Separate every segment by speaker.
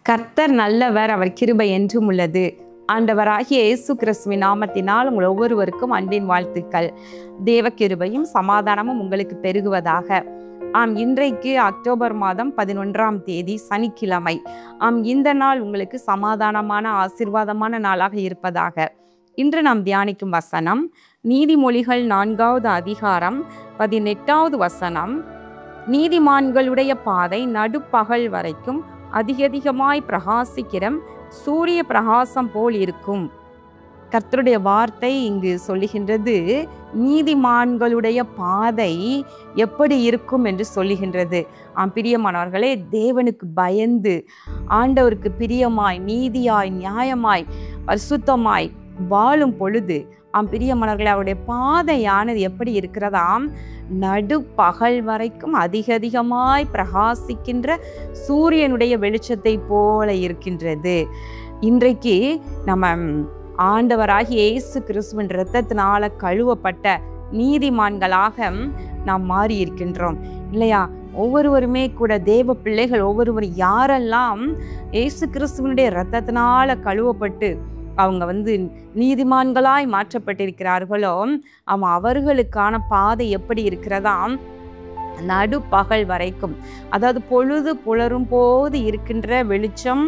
Speaker 1: கர்த்தர் நல்லவர், அவர் கிருபை என்றும் உள்ளது. ஆண்டவராகிய இயேசு கிறிஸ்துவின் நாமத்தினால் உங்கள் ஒவ்வொருவருக்கும் அன்பின் வாழ்த்துக்கள். தேவ கிருபையும் சமாதானமும் உங்களுக்கு பெருகுவதாக. இன்றைக்கு அக்டோபர் மாதம் 11ஆம் தேதி சனிக்கிழமை. இந்த நாள் உங்களுக்கு சமாதானமான ஆசீர்வாதமான நாளாக இருப்பதாக. இன்று நாம் தியானிக்கும் வசனம் நீதிமொழிகள் 4வது அதிகாரம் 18வது வசனம். நீதிமான்களுடைய பாதை நடுப்பகல் வரைக்கும் அதிகமாய் பிரகாசிக்கிற சூரிய பிரகாசம் போல் இருக்கும். கர்த்தருடைய வார்த்தை இங்கு சொல்லுகின்றது, நீதிமான்களுடைய பாதை எப்படி இருக்கும் என்று சொல்லுகின்றது. பிரியமானவர்களே, தேவனுக்கு பயந்து ஆண்டவருக்கு பிரியமாய் நீதியாய் நியாயமாய் பரிசுத்தமாய் வாழும் பொழுது பிரியமானவர்களே, அவருடைய பாதையானது எப்படி இருக்கிறதாம்? நடுப்பகல் வரைக்கும் அதிகமாய் பிரகாசிக்கின்ற சூரியனுடைய வெளிச்சத்தை போல இருக்கின்றது. இன்றைக்கு நம்ம ஆண்டவராகிய இயேசு கிறிஸ்துவின் இரத்தத்தினால கழுவப்பட்ட நீதிமான்களாக நாம் மாறி இருக்கின்றோம் இல்லையா? ஒவ்வொருவருமே கூட தேவ பிள்ளைகள் ஒவ்வொருவரும் யாரெல்லாம் இயேசு கிறிஸ்துவனுடைய இரத்தத்தினால கழுவப்பட்டு அவங்க நீதிமான்களாய் மாற்றப்பட்டிருக்கிறார்களோ அவர்களுக்கான பாதை எப்படி இருக்கிறதாம்? நடுப்பகல் வரைக்கும், அதாவது பொழுது புலரும் போது இருக்கின்ற வெளிச்சம்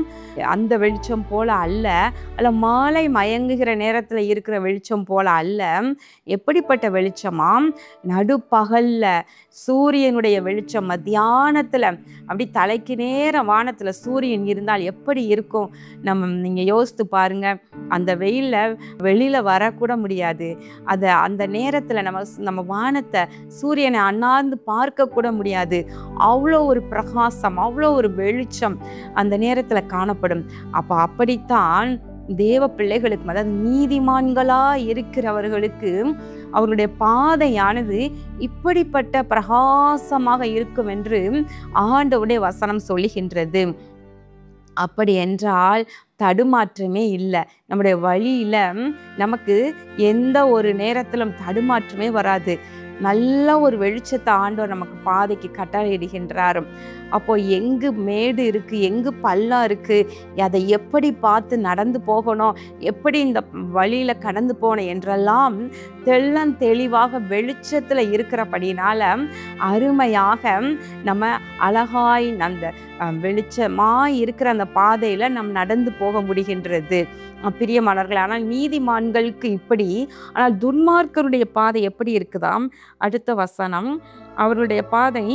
Speaker 1: அந்த வெளிச்சம் போல அல்ல மாலை மயங்குகிற நேரத்தில் இருக்கிற வெளிச்சம் போல அல்ல. எப்படிப்பட்ட வெளிச்சமாம்? நடுப்பகல்ல சூரியனுடைய வெளிச்சம். மத்தியானத்தில் அப்படி தலைக்கு நேரம் வானத்தில் சூரியன் இருந்தால் எப்படி இருக்கும்? நீங்கள் யோசித்து பாருங்க. அந்த வெயிலில் வெளியில் வரக்கூட முடியாது. அந்த நேரத்தில் நம்ம வானத்தை சூரியனை அண்ணாந்து பார்க்க கூட முடியாது. அவ்வளோ ஒரு பிரகாசம், அவ்வளோ ஒரு வெளிச்சம் அந்த நேரத்தில் காணப்படும். அப்படித்தான் தேவ பிள்ளைகளுக்கு, அதாவது நீதிமான்களா இருக்கிறவர்களுக்கு அவருடைய பாதையானது இப்படிப்பட்ட பிரகாசமாக இருக்கும் என்று ஆண்டவருடைய வசனம் சொல்லுகின்றது. அப்படி என்றால் தடுமாற்றமே இல்லை. நம்முடைய வழியில நமக்கு எந்த ஒரு நேரத்திலும் தடுமாற்றமே வராது. நல்ல ஒரு வெளிச்சத்தை ஆண்டவர் நமக்கு பாதைக்கு கட்டளையிடுகின்றார். அப்போ எங்கு மேடு இருக்கு, எங்கு பள்ளம் இருக்கு, அதை எப்படி பார்த்து நடந்து போகணும், எப்படி இந்த வழியில கடந்து போகணும் என்றெல்லாம் தெளிவாக வெளிச்சத்துல இருக்கிறபடினால அருமையாக நம்ம அழகாய் அந்த வெளிச்சமாய் இருக்கிற அந்த பாதையில நம்ம நடந்து போக முடிகின்றது. பிரியமானவர்கள், ஆனால் நீதிமான்களுக்கு இப்படி, ஆனால் துன்மார்க்கருடைய பாதை எப்படி இருக்குதாம்? அடுத்த வசனம், அவருடைய பாதை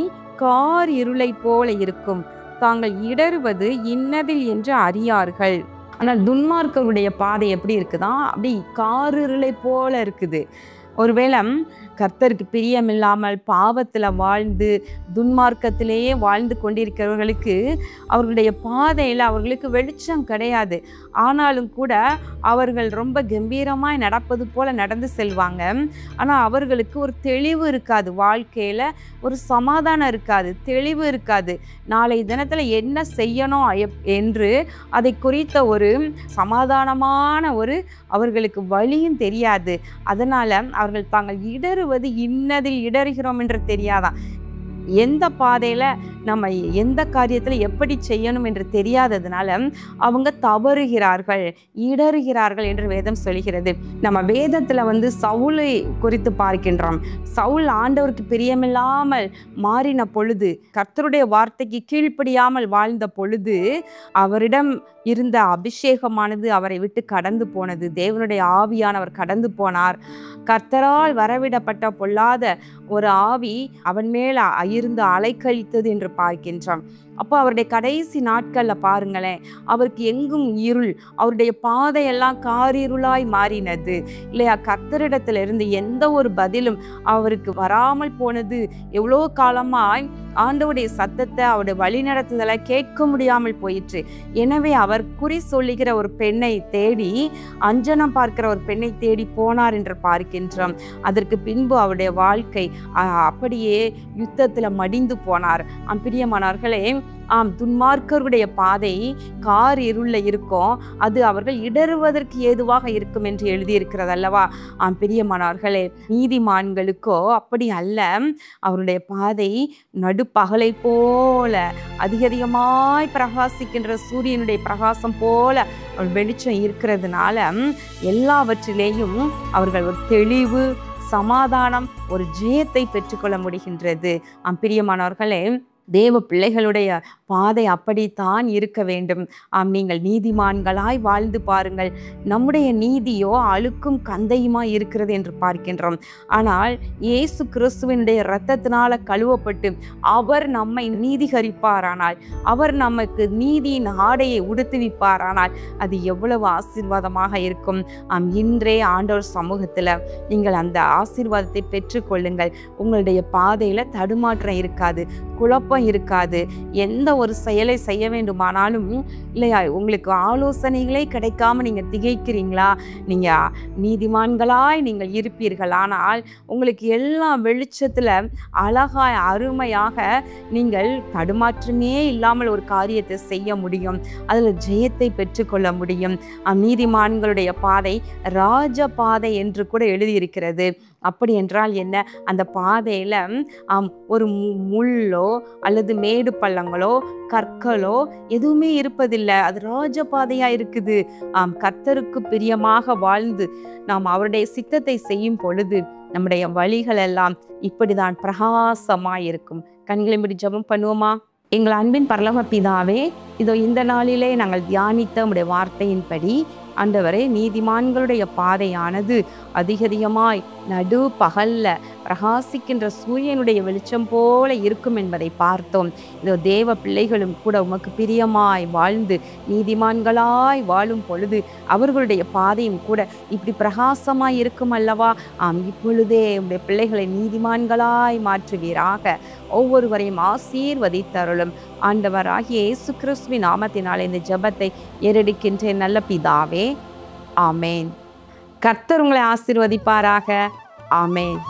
Speaker 1: கார் இருளை போல இருக்கும், தாங்கள் இடறுவது இன்னதில் என்று அறியார்கள். ஆனால் துன்மார்க்கருடைய பாதை எப்படி இருக்குதான்? அப்படி கார் இருளை போல இருக்குது. ஒருவேளை கர்த்தருக்கு பிரியமில்லாமல் பாவத்தில் வாழ்ந்து துன்மார்க்கத்திலேயே வாழ்ந்து கொண்டிருக்கிறவர்களுக்கு அவர்களுடைய பாதையில் அவர்களுக்கு வெளிச்சம் கிடையாது. ஆனாலும் கூட அவர்கள் ரொம்ப கம்பீரமாய் நடப்பது போல நடந்து செல்வாங்க. ஆனால் அவர்களுக்கு ஒரு தெளிவு இருக்காது, வாழ்க்கையில் ஒரு சமாதானம் இருக்காது, தெளிவு இருக்காது. நாளை தினத்தில் என்ன செய்யணும் என்று அதை குறித்த ஒரு சமாதானமான ஒரு அவர்களுக்கு வழியும் தெரியாது. அதனால் அவர்கள் தாங்கள் இடறுவது இன்னதில் இடறுகிறோம் என்று தெரியாதான். எந்த பாதையில் நம்ம எந்த காரியத்தில் எப்படி செய்யணும் என்று தெரியாததுனால அவங்க தவறுகிறார்கள், இடறுகிறார்கள் என்று வேதம் சொல்கிறது. நம்ம வேதத்தில் சவுலை குறித்து பார்க்கின்றோம். சவுல் ஆண்டவருக்கு பிரியமில்லாமல் மாறின பொழுது, கர்த்தருடைய வார்த்தைக்கு கீழ்ப்படியாமல் வாழ்ந்த பொழுது அவரிடம் இருந்த அபிஷேகமானது அவரை விட்டு கடந்து போனது. தேவனுடைய ஆவியானவர் கடந்து போனார். கர்த்தரால் வரவிடப்பட்ட பொல்லாத ஒரு ஆவி அவன் மேல் இருந்து அலைக்கழித்தது என்று பார்க்கின்றோம். அப்போ அவருடைய கடைசி நாட்களில் பாருங்களேன், அவருக்கு எங்கும் இருள், அவருடைய பாதையெல்லாம் காரிருளாய் மாறினது இல்லையா? கர்த்தரிடத்திலிருந்து எந்த ஒரு பதிலும் அவருக்கு வராமல் போனது. எவ்வளோ காலமாய் ஆண்டவருடைய சத்தத்தை, அவருடைய வழிநடத்துதலை கேட்க முடியாமல் போயிற்று. எனவே அவர் குறி சொல்லுகிற ஒரு பெண்ணை தேடி, அஞ்சனம் பார்க்கிற ஒரு பெண்ணை தேடி போனார் என்று பார்க்கின்றோம். அதற்கு பின்பு அவருடைய வாழ்க்கை அப்படியே யுத்தத்தில் மடிந்து போனார். பிரியமானவர்களே, துன்மார்க்கருடைய பாதை கார் இருள இருக்கும், அது அவர்கள் இடறுவதற்கு ஏதுவாக இருக்கும் என்று எழுதியிருக்கிறது அல்லவா? பிரியமானவர்களே, நீதிமான்களுக்கோ அப்படி அல்ல. அவருடைய பாதை நடுப்பகலை போல அதிகமாய் பிரகாசிக்கின்ற சூரியனுடைய பிரகாசம் போல வெளிச்சம் இருக்கிறதுனால எல்லாவற்றிலேயும் அவர்கள் ஒரு தெளிவு, சமாதானம், ஒரு ஜெயத்தை பெற்றுக்கொள்ள முடிகின்றது. பிரியமானவர்களே, தேவ பிள்ளைகளுடைய பாதை அப்படித்தான் இருக்க வேண்டும். நீங்கள் நீதிமான்களாய் வாழ்ந்து பாருங்கள். நம்முடைய நீதியோ அழுக்கும் கந்தையுமாய் இருக்கிறது என்று பார்க்கின்றோம். ஆனால் இயேசு கிறிஸ்துவினுடைய இரத்தத்தினால கழுவப்பட்டு அவர் நம்மை நீதிகரிப்பாரானால், அவர் நமக்கு நீதியின் ஆடையை உடுத்துவிப்பாரானால் அது எவ்வளவு ஆசீர்வாதமாக இருக்கும். இன்றே ஆண்டவர் சமூகத்தில் நீங்கள் அந்த ஆசீர்வாதத்தை பெற்றுக்கொள்ளுங்கள். உங்களுடைய பாதையில் தடுமாற்றம் இருக்காது, குழப்பம் இருக்காது. எந்த ஒரு செயலை செய்ய வேண்டுமானாலும் இல்லையா, உங்களுக்கு ஆலோசனைகளே கிடைக்காம நீங்க திகைக்கிறீங்களா? நீங்க நீதிமான்களாய் நீங்கள் இருப்பீர்கள். ஆனால் உங்களுக்கு எல்லா வெளிச்சத்துல அழகாய் அருமையாக நீங்கள் தடுமாற்றமே இல்லாமல் ஒரு காரியத்தை செய்ய முடியும். அதுல ஜெயத்தை பெற்றுக்கொள்ள முடியும். நீதிமான்களுடைய பாதை ராஜ பாதை என்று கூட எழுதியிருக்கிறது. அப்படி என்றால் என்ன? அந்த பாதையில ஒரு முள்ளோ அல்லது மேடு பள்ளங்களோ கற்களோ எதுவுமே இருப்பதில்லை. அது ராஜபாதையா இருக்குது. கர்த்தருக்கு பிரியமாக வாழ்ந்து நாம் அவருடைய சித்தத்தை செய்யும் பொழுது நம்முடைய வழிகள் எல்லாம் இப்படிதான் பிரகாசமாயிருக்கும். கண்களை மூடி ஜெபம் பண்ணுவோமா? எங்கள் அன்பின் பரலோக பிதாவே, இதோ இந்த நாளிலே நாங்கள் தியானித்த உம்முடைய வார்த்தையின்படி ஆண்டவரே, நீதிமான்களுடைய பாதையானது அதிகமாய் நடு பகல்ல பிரகாசிக்கின்ற சூரியனுடைய வெளிச்சம் போல இருக்கும் என்பதை பார்த்தோம். இதோ தேவ பிள்ளைகளும் கூட உமக்கு பிரியமாய் வாழ்ந்து நீதிமான்களாய் வாழும் பொழுது அவர்களுடைய பாதையும் கூட இப்படி பிரகாசமாய் இருக்கும் அல்லவா? இப்பொழுதே உடைய பிள்ளைகளை நீதிமான்களாய் மாற்றுவீராக. ஒவ்வொருவரையும் ஆசீர்வதித்தருளும். ஆண்டவராகிய இயேசு கிறிஸ்துவின் நாமத்தினால் இந்த ஜெபத்தை ஏறெடுக்கின்ற நல்ல பிதாவே, ஆமேன். கர்த்தர் உங்களை ஆசீர்வதிப்பாராக. ஆமேன்.